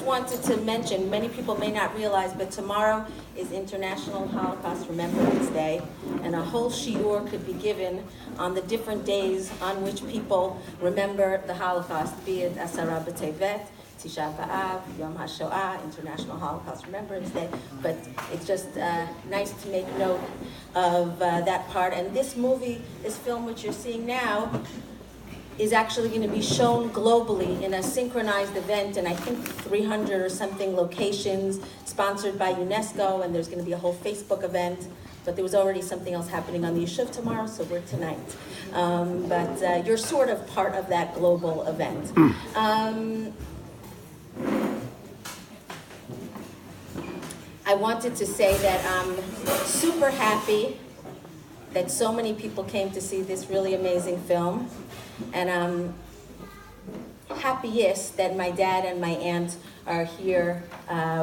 wanted to mention, many people may not realize, but tomorrow is International Holocaust Remembrance Day, and a whole shiur could be given on the different days on which people remember the Holocaust, be it Asara B'Tevet, Tisha B'Av, Yom HaShoah, International Holocaust Remembrance Day, but it's just nice to make note of that part. And this movie, this film which you're seeing now, is actually going to be shown globally in a synchronized event in I think 300 or something locations, sponsored by UNESCO, and there's going to be a whole Facebook event. But there was already something else happening on the Yeshiv tomorrow, so we're tonight. But you're sort of part of that global event. I wanted to say that I'm super happy that so many people came to see this really amazing film. And I'm happiest that my dad and my aunt are here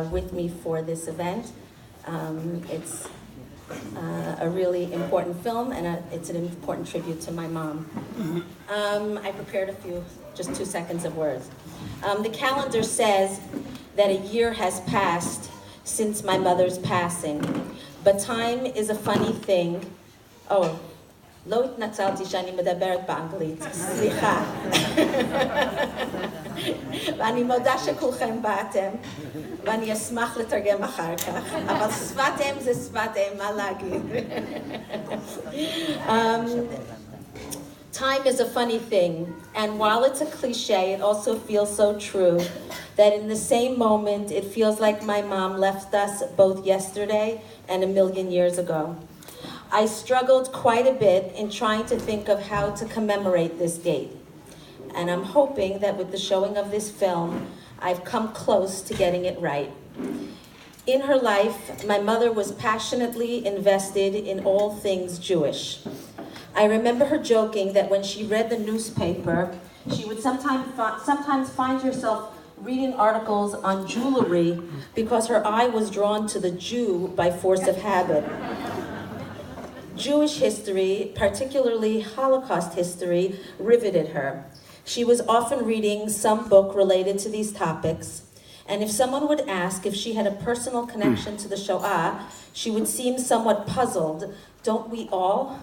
with me for this event. It's a really important film, and it's an important tribute to my mom. I prepared just 2 seconds of words. The calendar says that a year has passed since my mother's passing, but time is a funny thing. Oh, לא התנצלתי שאני מדברת באנגלית, סליחה. ואני מודה שכולכם באתם, ואני אשמח לתרגם אחר כך, אבל שפת אם זה שפת אם, מה להגיד? Time is a funny thing, and while it's a cliche, it also feels so true that in the same moment, it feels like my mom left us both yesterday and a million years ago. I struggled quite a bit in trying to think of how to commemorate this date. And I'm hoping that with the showing of this film, I've come close to getting it right. In her life, my mother was passionately invested in all things Jewish. I remember her joking that when she read the newspaper, she would sometimes find herself reading articles on jewelry because her eye was drawn to the Jew by force of habit. Jewish history, particularly Holocaust history, riveted her. She was often reading some book related to these topics, and if someone would ask if she had a personal connection to the Shoah, she would seem somewhat puzzled. Don't we all?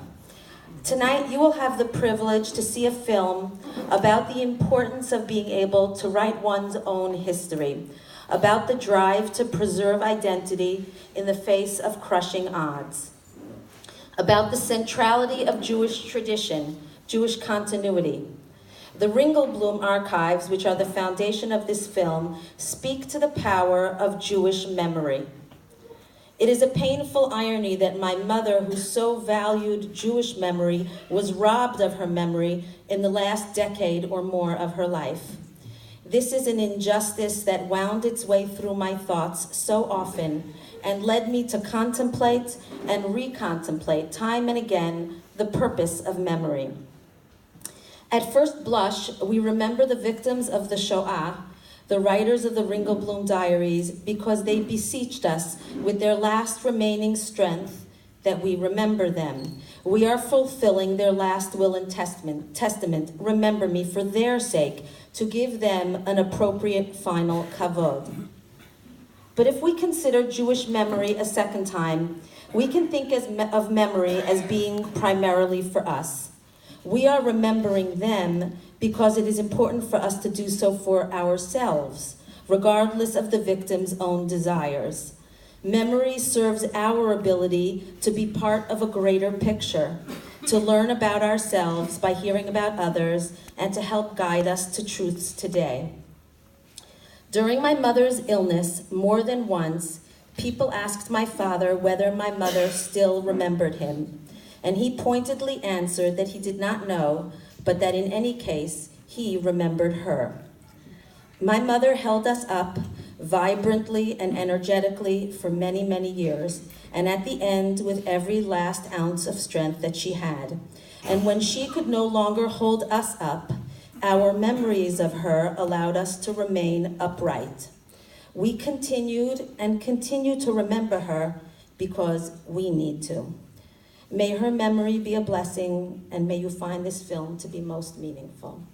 Tonight, you will have the privilege to see a film about the importance of being able to write one's own history, about the drive to preserve identity in the face of crushing odds, about the centrality of Jewish tradition, Jewish continuity. The Ringelblum archives, which are the foundation of this film, speak to the power of Jewish memory. It is a painful irony that my mother, who so valued Jewish memory, was robbed of her memory in the last decade or more of her life. This is an injustice that wound its way through my thoughts so often and led me to contemplate and recontemplate time and again the purpose of memory. At first blush, we remember the victims of the Shoah, the writers of the Ringelblum diaries, because they beseeched us with their last remaining strength that we remember them. We are fulfilling their last will and testament, remember me, for their sake, to give them an appropriate final kavod. But if we consider Jewish memory a second time, we can think of memory as being primarily for us. We are remembering them because it is important for us to do so for ourselves, regardless of the victim's own desires. Memory serves our ability to be part of a greater picture, to learn about ourselves by hearing about others, and to help guide us to truths today. During my mother's illness, more than once, people asked my father whether my mother still remembered him, and he pointedly answered that he did not know, but that in any case, he remembered her. My mother held us up vibrantly and energetically for many, many years, and at the end, with every last ounce of strength that she had. And when she could no longer hold us up, our memories of her allowed us to remain upright. We continued and continue to remember her because we need to. May her memory be a blessing, and may you find this film to be most meaningful.